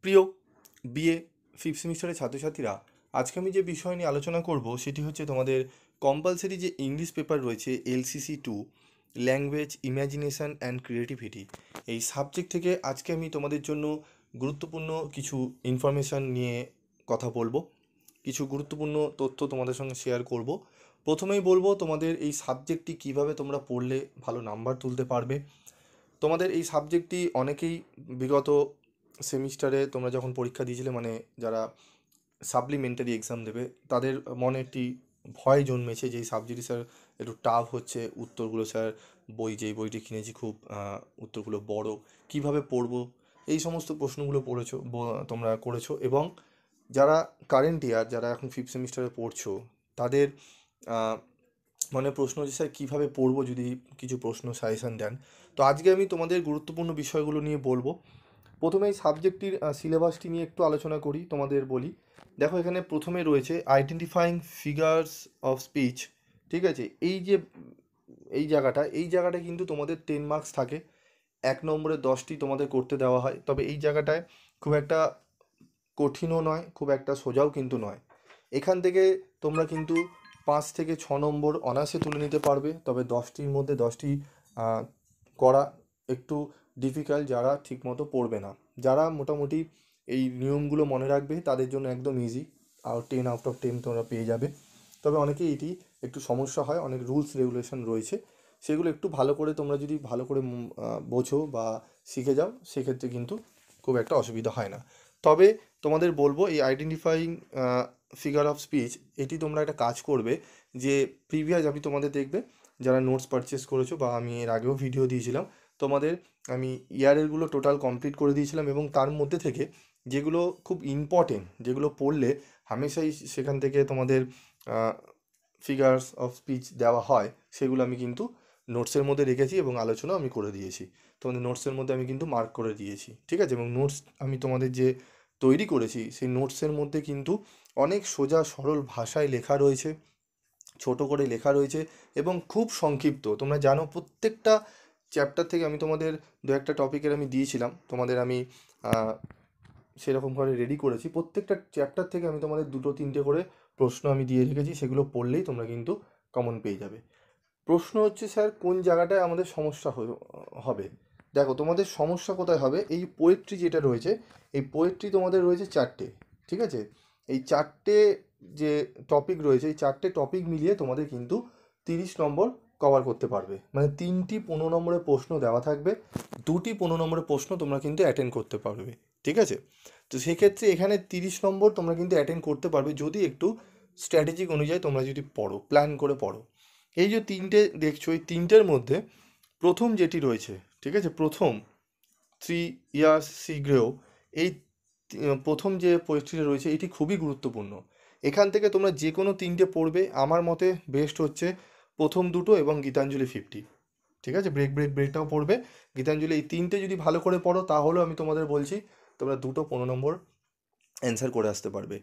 প্রিয় BA fifth সেমিস্টারের ছাত্রছাত্রীরা, আজকে আমি যে বিষয় নিয়ে আলোচনা করব সেটি হচ্ছে তোমাদের কম্পালসারি যে ইংলিশ পেপার রয়েছে LCC 2, language imagination and creativity. এই সাবজেক্ট থেকে আজকে আমি তোমাদের জন্য গুরুত্বপূর্ণ কিছু ইনফরমেশান নিয়ে কথা বলবো, কিছু গুরুত্বপূর্ণ তথ্য তোমাদের সঙ্গে শেয়ার করব। প্রথমেই বলবো তোমাদের এই সাবজেক্টটি কিভাবে তোমরা পড়লে ভালো নাম্বার তুলতে পারবে। তোমাদের এই সাবজেক্টটি অনেকেই বিগত সেমিস্টারে তোমরা যখন পরীক্ষা দিয়েছিলে, মানে যারা সাপ্লিমেন্টারি এক্সাম দেবে, তাদের মনে একটি ভয় জন্মেছে যে এই সাবজেক্টটি স্যার একটু টাফ হচ্ছে, উত্তরগুলো স্যার যেই বইটি কিনেছি খুব উত্তরগুলো বড়, কিভাবে পড়বো, এই সমস্ত প্রশ্নগুলো তোমরা করেছো। এবং যারা কারেন্ট ইয়ার, যারা এখন ফিফথ সেমিস্টারে পড়ছো, তাদের মানে প্রশ্ন হচ্ছে স্যার কীভাবে পড়বো, যদি কিছু প্রশ্ন সাজেশান দেন। তো আজকে আমি তোমাদের গুরুত্বপূর্ণ বিষয়গুলো নিয়ে বলবো। প্রথমে এই সাবজেক্টটির সিলেবাসটি নিয়ে একটু আলোচনা করি, তোমাদের বলি। দেখো, এখানে প্রথমে রয়েছে আইডেন্টিফাইং ফিগার্স অফ স্পিচ। ঠিক আছে, এই জায়গাটা কিন্তু তোমাদের 10 মার্কস থাকে। 1 নম্বরে 10টি তোমাদের করতে দেওয়া হয়, তবে এই জায়গাটায় খুব একটা কঠিনও নয়, খুব একটা সোজাও কিন্তু নয়। এখান থেকে তোমরা কিন্তু 5 থেকে 6 নম্বর অনায়াসে তুলে নিতে পারবে, তবে 10টির মধ্যে 10টি করা একটু ডিফিকাল্ট যারা ঠিকমতো পড়বে না। যারা মোটামুটি এই নিয়মগুলো মনে রাখবে তাদের জন্য একদম ইজি, আর 10 আউট অফ 10 তোমরা পেয়ে যাবে। তবে অনেকেই এটি একটু সমস্যা হয়, অনেক রুলস রেগুলেশন রয়েছে, সেগুলো একটু ভালো করে তোমরা যদি ভালো করে বোঝো বা শিখে যাও, সেক্ষেত্রে কিন্তু খুব একটা অসুবিধা হয় না। তবে তোমাদের বলবো এই আইডেন্টিফাইং ফিগার অফ স্পিচ, এটি তোমরা একটা কাজ করবে যে প্রিভিয়াস আমি তোমাদের দেখবে যারা নোটস পারচেস করেছো, বা আমি এর আগেও ভিডিও দিয়েছিলাম তোমাদের, আমি ইয়ারেরগুলো টোটাল কমপ্লিট করে দিয়েছিলাম, এবং তার মধ্যে থেকে যেগুলো খুব ইম্পর্টেন্ট, যেগুলো পড়লে হামেশাই সেখান থেকে তোমাদের ফিগার্স অফ স্পিচ দেওয়া হয়, সেগুলো আমি কিন্তু নোটসের মধ্যে রেখেছি এবং আলোচনা আমি করে দিয়েছি। তোমাদের নোটসের মধ্যে আমি কিন্তু মার্ক করে দিয়েছি, ঠিক আছে। এবং নোটস আমি তোমাদের যে তৈরি করেছি, সেই নোটসের মধ্যে কিন্তু অনেক সোজা সরল ভাষায় লেখা রয়েছে, ছোট করে লেখা রয়েছে, এবং খুব সংক্ষিপ্ত। তোমরা জানো প্রত্যেকটা চ্যাপ্টার থেকে আমি তোমাদের দু একটা টপিকের আমি দিয়েছিলাম, তোমাদের আমি সেরকমভাবে রেডি করেছি। প্রত্যেকটা চ্যাপ্টার থেকে আমি তোমাদের 2-3টে করে প্রশ্ন আমি দিয়ে রেখেছি, সেগুলো পড়লেই তোমরা কিন্তু কমন পেয়ে যাবে। প্রশ্ন হচ্ছে স্যার কোন জায়গাটায় আমাদের সমস্যা হবে। দেখো, তোমাদের সমস্যা কোথায় হবে, এই পোয়েট্রি যেটা রয়েছে, এই পোয়েট্রি তোমাদের রয়েছে 4টে, ঠিক আছে। এই 4টে যে টপিক রয়েছে, এই 4টে টপিক মিলিয়ে তোমাদের কিন্তু 30 নম্বর কভার করতে পারবে। মানে 3টি 15 নম্বরের প্রশ্ন দেওয়া থাকবে, 2টি 15 নম্বরের প্রশ্ন তোমরা কিন্তু অ্যাটেন্ড করতে পারবে, ঠিক আছে। তো সেক্ষেত্রে এখানে 30 নম্বর তোমরা কিন্তু অ্যাটেন্ড করতে পারবে যদি একটু স্ট্র্যাটেজিক অনুযায়ী তোমরা যদি পড়ো, প্ল্যান করে পড়ো। এই যে 3টে দেখছো, এই 3টের মধ্যে প্রথম যেটি রয়েছে, ঠিক আছে, প্রথম 3 years শীঘ্রও, এই প্রথম যে পোয়েট্রিটা রয়েছে এটি খুবই গুরুত্বপূর্ণ। এখান থেকে তোমরা যে কোনো 3টে পড়বে, আমার মতে বেস্ট হচ্ছে প্রথম দুটো এবং গীতাঞ্জলি 50, ঠিক আছে। ব্রেকটাও পড়বে, গীতাঞ্জলি, এই 3টে যদি ভালো করে পড়ো, তাহলেও আমি তোমাদের বলছি তোমরা 2টো 15 নম্বর অ্যান্সার করে আসতে পারবে।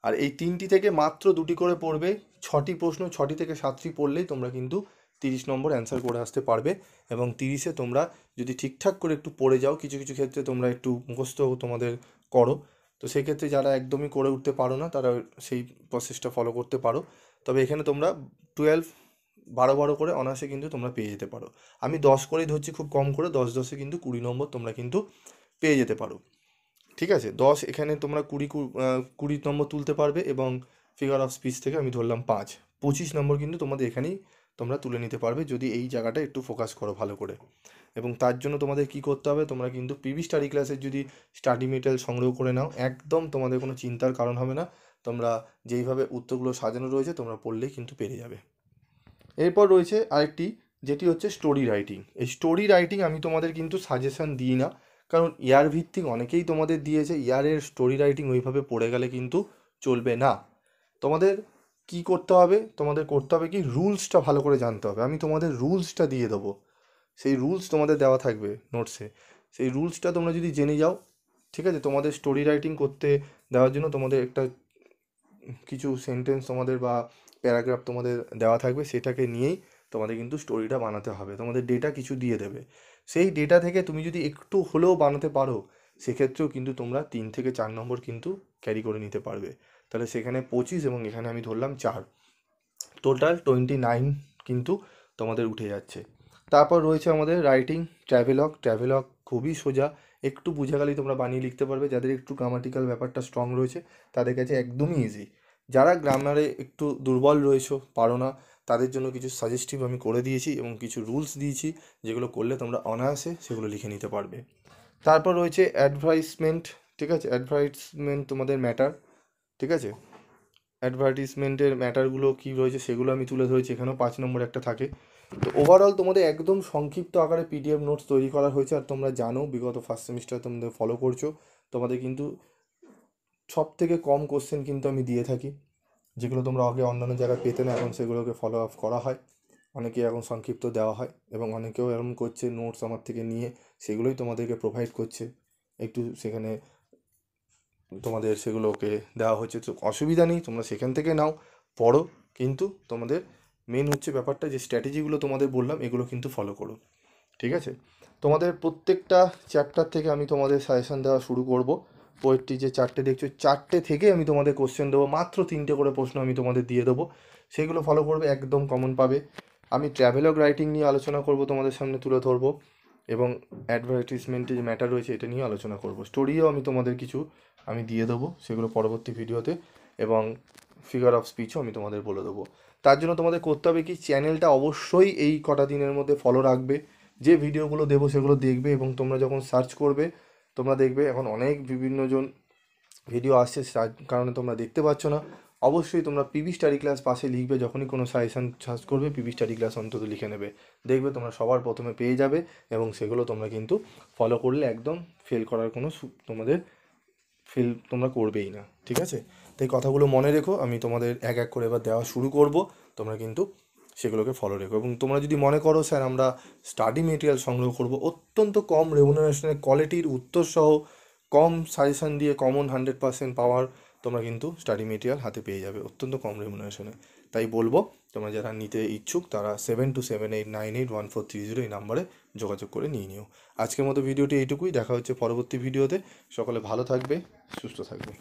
আর এই 3টি থেকে মাত্র 2টি করে পড়বে, 6টি প্রশ্ন, 6টি থেকে 7টি পড়লেই তোমরা কিন্তু 30 নম্বর অ্যান্সার করে আসতে পারবে। এবং 30-এ তোমরা যদি ঠিকঠাক করে একটু পড়ে যাও, কিছু কিছু ক্ষেত্রে তোমরা একটু মুখস্থ তোমাদের করো, তো সেক্ষেত্রে যারা একদমই করে উঠতে পারো না, তারা সেই প্রসেসটা ফলো করতে পারো। তবে এখানে তোমরা 12 12 করে অনায়াসে কিন্তু তোমরা পেয়ে যেতে পারো। আমি 10 করেই ধরছি, খুব কম করে, 10-10-এ কিন্তু 20 নম্বর তোমরা কিন্তু পেয়ে যেতে পারো, ঠিক আছে। 10 এখানে তোমরা 20 নম্বর তুলতে পারবে, এবং ফিগার অফ স্পিচ থেকে আমি ধরলাম 5, 25 নম্বর কিন্তু তোমাদের এখানেই তোমরা তুলে নিতে পারবে, যদি এই জায়গাটা একটু ফোকাস করো ভালো করে। এবং তার জন্য তোমাদের কি করতে হবে, তোমরা কিন্তু পিভি স্টাডি ক্লাসের যদি স্টাডি মেটেরিয়াল সংগ্রহ করে নাও, একদম তোমাদের কোনো চিন্তার কারণ হবে না। তোমরা যেইভাবে উত্তরগুলো সাজানো রয়েছে তোমরা পড়লেই কিন্তু পেরে যাবে। এরপর রয়েছে আরেকটি, যেটি হচ্ছে স্টোরি রাইটিং। এই স্টোরি রাইটিং আমি তোমাদের কিন্তু সাজেশন দিই না, কারণ ইয়ার ভিত্তিক অনেকেই তোমাদের দিয়েছে, ইয়ারের স্টোরি রাইটিং ওইভাবে পড়ে গেলে কিন্তু চলবে না। তোমাদের কি করতে হবে, তোমাদের করতে হবে কি, রুলসটা ভালো করে জানতে হবে। আমি তোমাদের রুলসটা দিয়ে দেবো, সেই রুলস তোমাদের দেওয়া থাকবে নোটসে, সেই রুলসটা তোমরা যদি জেনে যাও, ঠিক আছে। তোমাদের স্টোরি রাইটিং করতে দেওয়ার জন্য তোমাদের একটা কিছু সেন্টেন্স তোমাদের বা প্যারাগ্রাফ তোমাদের দেওয়া থাকবে, সেটাকে নিয়েই তোমাদের কিন্তু স্টোরিটা বানাতে হবে। তোমাদের ডেটা কিছু দিয়ে দেবে, সেই ডেটা থেকে তুমি যদি একটু হলেও বানাতে পারো, সেক্ষেত্রেও কিন্তু তোমরা 3 থেকে 4 নম্বর কিন্তু ক্যারি করে নিতে পারবে। তাহলে সেখানে 25 এবং এখানে আমি ধরলাম 4, টোটাল 29 কিন্তু তোমাদের উঠে যাচ্ছে। তারপর রয়েছে আমাদের রাইটিং ট্র্যাভেলগ খুবই সোজা, একটু বুঝে গেলেই তোমরা বানিয়ে লিখতে পারবে। যাদের একটু গ্রামাটিক্যাল ব্যাপারটা স্ট্রং রয়েছে তাদের কাছে একদমই ইজি। যারা গ্রামারে একটু দুর্বল রয়েছো, পারো না, তাদের জন্য কিছু সাজেস্টিভ আমি করে দিয়েছি এবং কিছু রুলস দিয়েছি, যেগুলো করলে তোমরা অনায়াসে সেগুলো লিখে নিতে পারবে। তারপর রয়েছে অ্যাডভার্টাইজমেন্ট, ঠিক আছে, অ্যাডভার্টাইজমেন্ট তোমাদের ম্যাটার, ঠিক আছে। অ্যাডভার্টিসমেন্টের ম্যাটারগুলো কী রয়েছে সেগুলো আমি তুলে ধরেছি, এখানেও 5 নম্বর একটা থাকে। তো ওভারঅল তোমাদের একদম সংক্ষিপ্ত আকারে পিডিএফ নোটস তৈরি করা হয়েছে। আর তোমরা জানো বিগত ফার্স্ট সেমিস্টার তোমাদের ফলো করছো, তোমাদের কিন্তু সব থেকে কম কোশ্চেন কিন্তু আমি দিয়ে থাকি, যেগুলো তোমরা আগে অন্যান্য জায়গায় পেতে না, এখন সেগুলোকে ফলো আপ করা হয়। অনেকে এখন সংক্ষিপ্ত দেওয়া হয় এবং অনেকেও এরকম করছে নোটস আমার থেকে নিয়ে সেগুলোই তোমাদেরকে প্রোভাইড করছে, একটু সেখানে তোমাদের সেগুলোকে দেওয়া হচ্ছে। তো অসুবিধা নেই, তোমরা সেখান থেকে নাও, পড়ো, কিন্তু তোমাদের মেন হচ্ছে ব্যাপারটা যে স্ট্র্যাটেজিগুলো তোমাদের বললাম এগুলো কিন্তু ফলো করো, ঠিক আছে। তোমাদের প্রত্যেকটা চ্যাপ্টার থেকে আমি তোমাদের সাজেশন দেওয়া শুরু করব। পোয়েট্রি যে 4টে দেখছো, 4টে থেকে আমি তোমাদের কোশ্চেন দেবো, মাত্র 3টে করে প্রশ্ন আমি তোমাদের দিয়ে দেবো, সেগুলো ফলো করবে, একদম কমন পাবে। আমি ট্র্যাভেলগ রাইটিং নিয়ে আলোচনা করব, তোমাদের সামনে তুলে ধরবো, এবং অ্যাডভার্টিসমেন্টে যে ম্যাটার রয়েছে এটা নিয়ে আলোচনা করব। স্টোরিও আমি তোমাদের কিছু আমি দিয়ে দেবো, সেগুলো পরবর্তী ভিডিওতে, এবং ফিগার অফ স্পিচও আমি তোমাদের বলে দেবো। তার জন্য তোমাদের করতে হবে কি, চ্যানেলটা অবশ্যই এই কটা দিনের মধ্যে ফলো রাখবে, যে ভিডিওগুলো দেবো সেগুলো দেখবে, এবং তোমরা যখন সার্চ করবে তোমরা দেখবে এখন অনেক বিভিন্নজন ভিডিও আসছে, তার কারণে তোমরা দেখতে পাচ্ছ না। অবশ্যই তোমরা পিবি স্টাডি ক্লাস পাশে লিখবে, যখনই কোনো সাজেশান সার্চ করবে পিবি স্টাডি ক্লাস অন্তত লিখে নেবে, দেখবে তোমরা সবার প্রথমে পেয়ে যাবে, এবং সেগুলো তোমরা কিন্তু ফলো করলে একদম ফেল করার কোনো তোমাদের ফেল তোমরা করবেই না, ঠিক আছে। তাই কথাগুলো মনে রেখো, আমি তোমাদের এক এক করে এবার দেওয়া শুরু করব, তোমরা কিন্তু সেগুলোকে ফলো রেখো। এবং তোমরা যদি মনে করো স্যার আমরা স্টাডি মেটেরিয়াল সংগ্রহ করব অত্যন্ত কম রেমুনারেশনের কোয়ালিটির উত্তর সহ, কম সাজেশান দিয়ে কমন 100% পাওয়ার, তোমরা কিন্তু স্টাডি মেটেরিয়াল হাতে পেয়ে যাবে অত্যন্ত কম রেমুনারেশনে। তাই বলবো তোমরা যারা নিতে ইচ্ছুক তারা 7278981430 এই নাম্বারে যোগাযোগ করে নিয়ে নিও। আজকের মতো ভিডিওটি এইটুকুই, দেখা হচ্ছে পরবর্তী ভিডিওতে। সকলে ভালো থাকবে, সুস্থ থাকবে।